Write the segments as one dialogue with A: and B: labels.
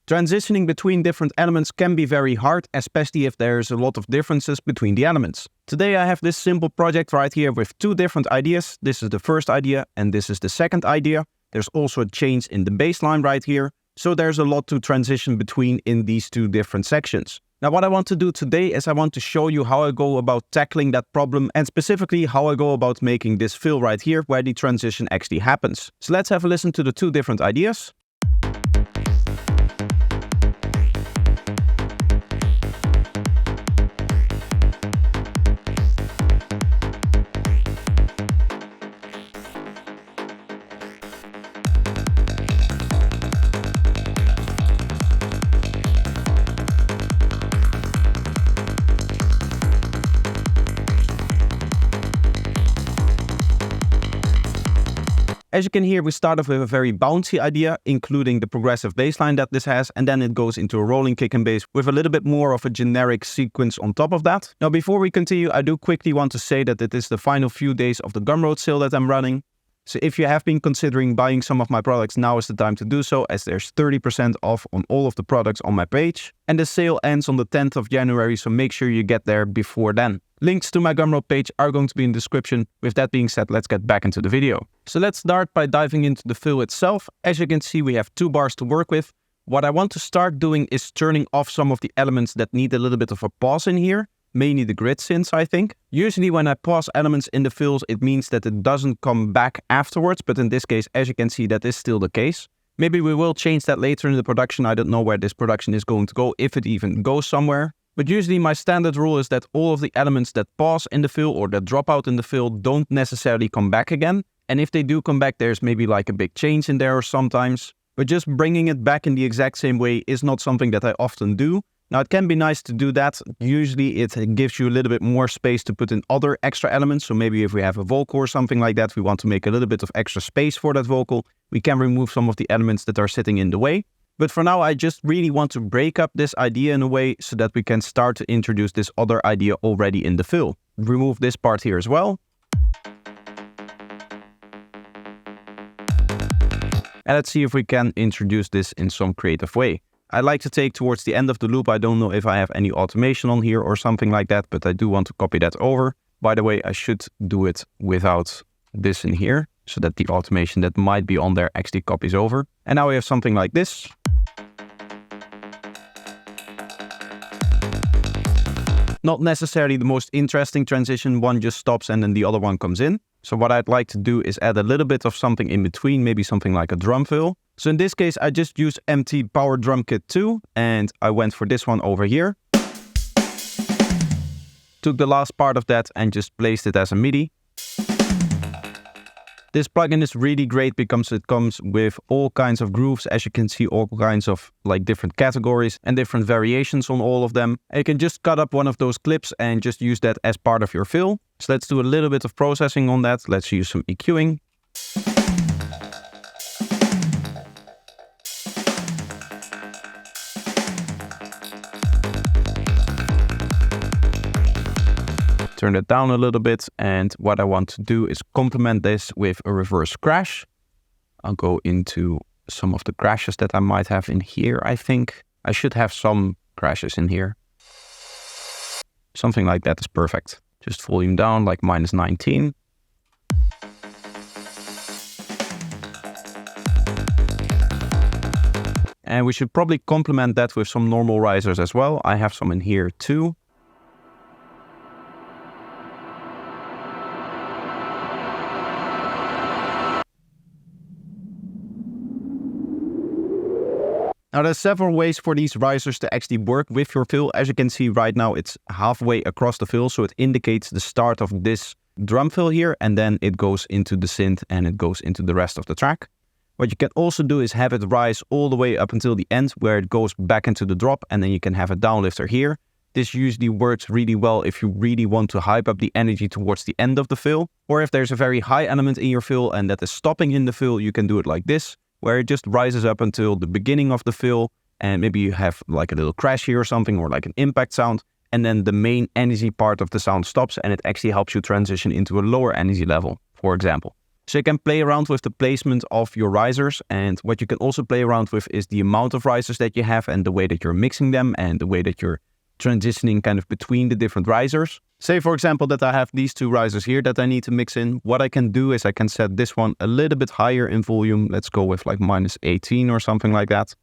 A: Transitioning between different elements can be very hard, especially if there's a lot of differences between the elements. Today I have this simple project right here with two different ideas. This is the first idea and this is the second idea. There's also a change in the bassline right here. So there's a lot to transition between in these two different sections. Now what I want to do today is I want to show you how I go about tackling that problem and specifically how I go about making this fill right here where the transition actually happens. So let's have a listen to the two different ideas. As you can hear, we start off with a very bouncy idea, including the progressive bassline that this has, and then it goes into a rolling kick and bass with a little bit more of a generic sequence on top of that. Now, before we continue, I do quickly want to say that it is the final few days of the Gumroad sale that I'm running. So if you have been considering buying some of my products, now is the time to do so, as there's 30% off on all of the products on my page. And the sale ends on the 10th of January, so make sure you get there before then. Links to my Gumroad page are going to be in the description. With that being said, let's get back into the video. So let's start by diving into the fill itself. As you can see, we have two bars to work with. What I want to start doing is turning off some of the elements that need a little bit of a pause in here. Mainly the grid synths, I think. Usually when I pause elements in the fills, it means that it doesn't come back afterwards, but in this case, as you can see, that is still the case. Maybe we will change that later in the production. I don't know where this production is going to go, if it even goes somewhere. But usually my standard rule is that all of the elements that pause in the fill or that drop out in the fill don't necessarily come back again. And if they do come back, there's maybe like a big change in there or sometimes. But just bringing it back in the exact same way is not something that I often do. Now, it can be nice to do that. Usually it gives you a little bit more space to put in other extra elements. So maybe if we have a vocal or something like that, we want to make a little bit of extra space for that vocal, we can remove some of the elements that are sitting in the way. But for now, I just really want to break up this idea in a way so that we can start to introduce this other idea already in the fill. Remove this part here as well. And let's see if we can introduce this in some creative way. I like to take towards the end of the loop. I don't know if I have any automation on here or something like that, but I do want to copy that over. By the way, I should do it without this in here so that the automation that might be on there actually copies over. And now we have something like this. Not necessarily the most interesting transition. One just stops and then the other one comes in. So what I'd like to do is add a little bit of something in between, maybe something like a drum fill. So in this case, I just used MT Power Drum Kit 2 and I went for this one over here. Took the last part of that and just placed it as a MIDI. This plugin is really great because it comes with all kinds of grooves. As you can see, all kinds of like different categories and different variations on all of them. And you can just cut up one of those clips and just use that as part of your fill. So let's do a little bit of processing on that. Let's use some EQing. Turn it down a little bit, and what I want to do is complement this with a reverse crash. I'll go into some of the crashes that I might have in here. I think I should have some crashes in here. Something like that is perfect. Just volume down like -19. And we should probably complement that with some normal risers as well. I have some in here too. Now there's several ways for these risers to actually work with your fill. As you can see right now, it's halfway across the fill, so it indicates the start of this drum fill here, and then it goes into the synth and it goes into the rest of the track. What you can also do is have it rise all the way up until the end where it goes back into the drop, and then you can have a downlifter here. This usually works really well if you really want to hype up the energy towards the end of the fill, or if there's a very high element in your fill and that is stopping in the fill, you can do it like this, where it just rises up until the beginning of the fill, and maybe you have like a little crash here or something, or like an impact sound, and then the main energy part of the sound stops and it actually helps you transition into a lower energy level, for example. So you can play around with the placement of your risers, and what you can also play around with is the amount of risers that you have and the way that you're mixing them and the way that you're transitioning kind of between the different risers. Say for example that I have these two risers here that I need to mix in. What I can do is I can set this one a little bit higher in volume. Let's go with like -18 or something like that.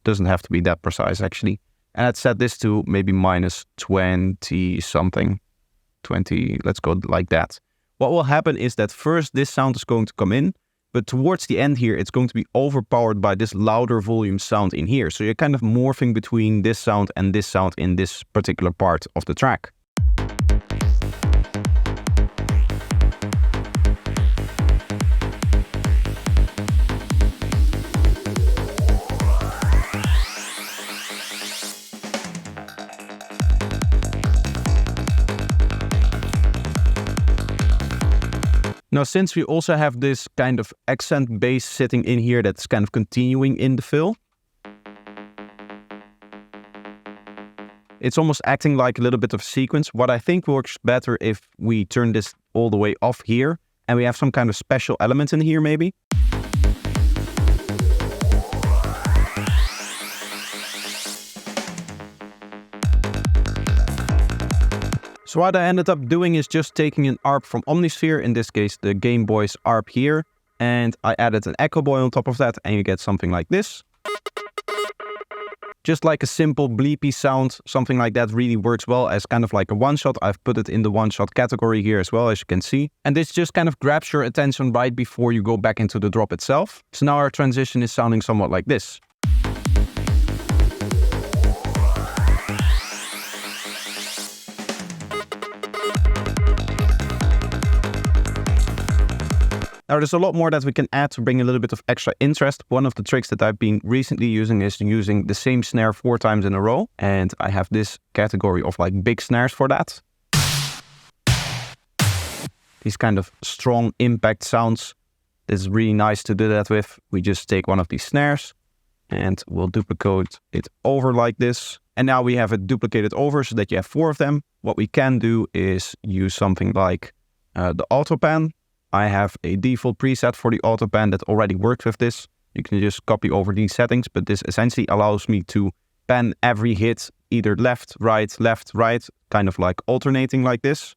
A: Doesn't have to be that precise actually. And I'd set this to maybe -20 something. 20, let's go like that. What will happen is that first this sound is going to come in, but towards the end here, it's going to be overpowered by this louder volume sound in here. So you're kind of morphing between this sound and this sound in this particular part of the track. Now, since we also have this kind of accent bass sitting in here that's kind of continuing in the fill, it's almost acting like a little bit of a sequence. What I think works better if we turn this all the way off here and we have some kind of special element in here maybe. So what I ended up doing is just taking an ARP from Omnisphere, in this case the Game Boy's ARP here, and I added an Echo Boy on top of that and you get something like this. Just like a simple bleepy sound, something like that really works well as kind of like a one-shot. I've put it in the one-shot category here as well, as you can see. And this just kind of grabs your attention right before you go back into the drop itself. So now our transition is sounding somewhat like this. Now there's a lot more that we can add to bring a little bit of extra interest. One of the tricks that I've been recently using is using the same snare 4 times in a row. And I have this category of like big snares for that. These kind of strong impact sounds. This is really nice to do that with. We just take one of these snares and we'll duplicate it over like this. And now we have it duplicated over so that you have 4 of them. What we can do is use something like the auto pan. I have a default preset for the auto pan that already works with this. You can just copy over these settings, but this essentially allows me to pan every hit either left, right, kind of like alternating like this.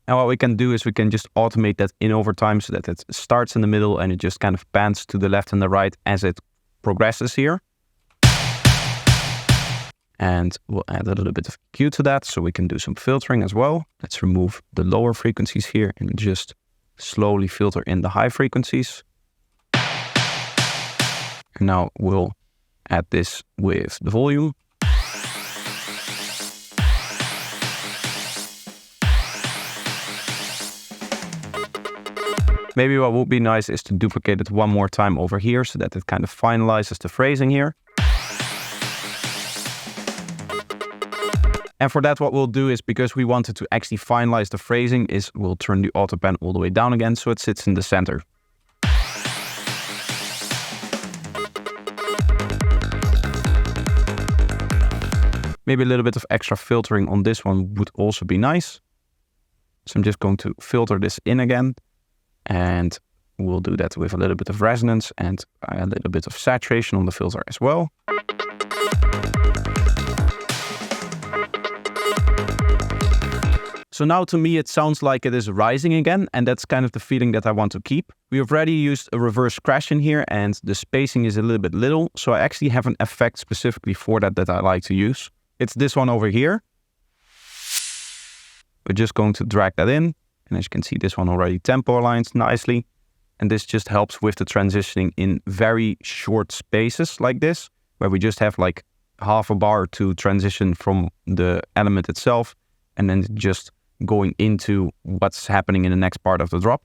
A: And what we can do is we can just automate that in over time so that it starts in the middle and it just kind of pans to the left and the right as it progresses here. And we'll add a little bit of EQ to that so we can do some filtering as well. Let's remove the lower frequencies here and just slowly filter in the high frequencies. And now we'll add this with the volume. Maybe what would be nice is to duplicate it one more time over here so that it kind of finalizes the phrasing here. And for that, what we'll do is, because we wanted to actually finalize the phrasing, is we'll turn the auto pan all the way down again so it sits in the center. Maybe a little bit of extra filtering on this one would also be nice. So I'm just going to filter this in again. And we'll do that with a little bit of resonance and a little bit of saturation on the filter as well. So now to me it sounds like it is rising again, and that's kind of the feeling that I want to keep. We have already used a reverse crash in here and the spacing is a little bit little, so I actually have an effect specifically for that I like to use. It's this one over here. We're just going to drag that in, and as you can see this one already tempo aligns nicely. And this just helps with the transitioning in very short spaces like this, where we just have like half a bar to transition from the element itself and then just going into what's happening in the next part of the drop.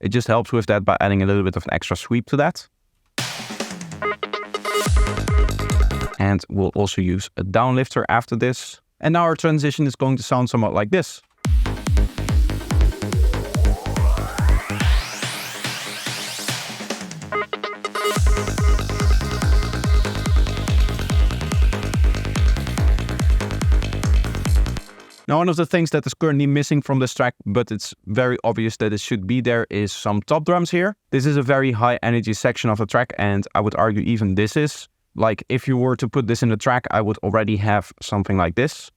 A: It just helps with that by adding a little bit of an extra sweep to that. And we'll also use a downlifter after this. And now our transition is going to sound somewhat like this. Now, one of the things that is currently missing from this track, but it's very obvious that it should be there, is some top drums here. This is a very high energy section of the track, and I would argue even this is. Like, if you were to put this in the track, I would already have something like this.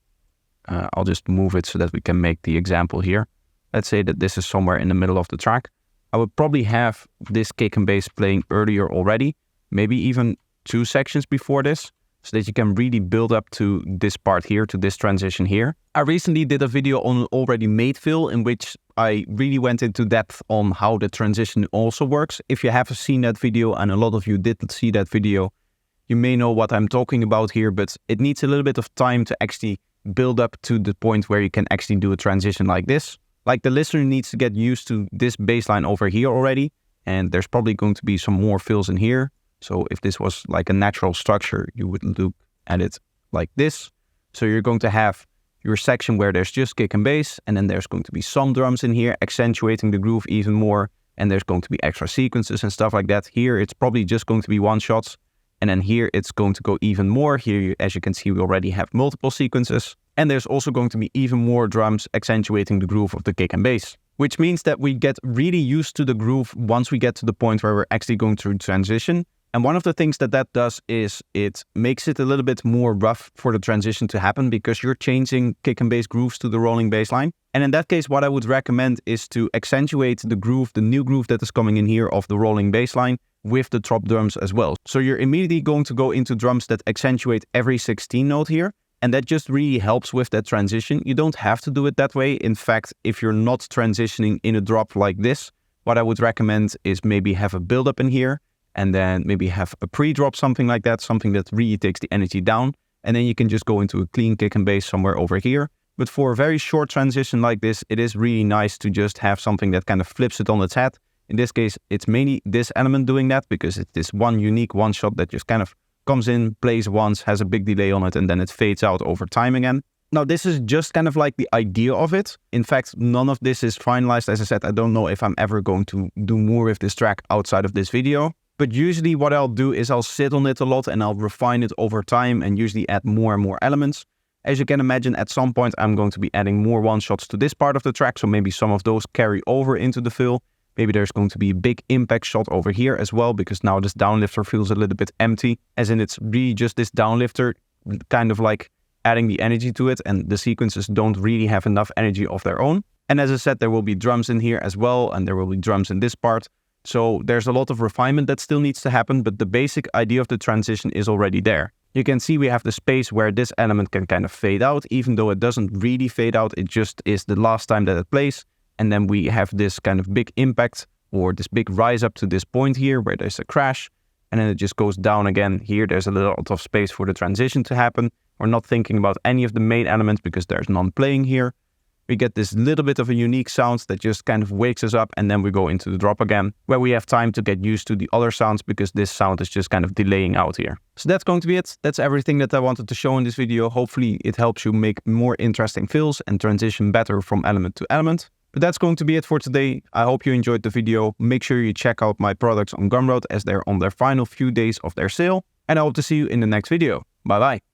A: I'll just move it so that we can make the example here. Let's say that this is somewhere in the middle of the track. I would probably have this kick and bass playing earlier already, maybe even 2 sections before this, so that you can really build up to this part here, to this transition here. I recently did a video on an already made fill in which I really went into depth on how the transition also works. If you haven't seen that video, and a lot of you did see that video, you may know what I'm talking about here, but it needs a little bit of time to actually build up to the point where you can actually do a transition like this. Like, the listener needs to get used to this bass line over here already, and there's probably going to be some more fills in here. So if this was like a natural structure, you would look at it like this. So you're going to have your section where there's just kick and bass, and then there's going to be some drums in here accentuating the groove even more, and there's going to be extra sequences and stuff like that. Here it's probably just going to be one shots. And then here it's going to go even more. Here, as you can see, we already have multiple sequences. And there's also going to be even more drums accentuating the groove of the kick and bass. Which means that we get really used to the groove once we get to the point where we're actually going through transition. And one of the things that does is it makes it a little bit more rough for the transition to happen, because you're changing kick and bass grooves to the rolling bass line. And in that case, what I would recommend is to accentuate the groove, the new groove that is coming in here of the rolling bass line, with the top drums as well. So you're immediately going to go into drums that accentuate every 16 note here. And that just really helps with that transition. You don't have to do it that way. In fact, if you're not transitioning in a drop like this, what I would recommend is maybe have a build-up in here, and then maybe have a pre-drop, something like that, something that really takes the energy down. And then you can just go into a clean kick and bass somewhere over here. But for a very short transition like this, it is really nice to just have something that kind of flips it on its head. In this case, it's mainly this element doing that, because it's this one unique one shot that just kind of comes in, plays once, has a big delay on it, and then it fades out over time again. Now, this is just kind of like the idea of it. In fact, none of this is finalized. As I said, I don't know if I'm ever going to do more with this track outside of this video. But usually what I'll do is I'll sit on it a lot and I'll refine it over time and usually add more and more elements. As you can imagine, at some point I'm going to be adding more one-shots to this part of the track, so maybe some of those carry over into the fill. Maybe there's going to be a big impact shot over here as well, because now this downlifter feels a little bit empty, as in it's really just this downlifter kind of like adding the energy to it, and the sequences don't really have enough energy of their own. And as I said, there will be drums in here as well, and there will be drums in this part. So there's a lot of refinement that still needs to happen, but the basic idea of the transition is already there. You can see we have the space where this element can kind of fade out, even though it doesn't really fade out, it just is the last time that it plays. And then we have this kind of big impact, or this big rise up to this point here where there's a crash, and then it just goes down again. Here there's a lot of space for the transition to happen. We're not thinking about any of the main elements because there's none playing here. We get this little bit of a unique sound that just kind of wakes us up, and then we go into the drop again, where we have time to get used to the other sounds because this sound is just kind of delaying out here. So that's going to be it. That's everything that I wanted to show in this video. Hopefully it helps you make more interesting fills and transition better from element to element. But that's going to be it for today. I hope you enjoyed the video. Make sure you check out my products on Gumroad as they're on their final few days of their sale. And I hope to see you in the next video. Bye bye.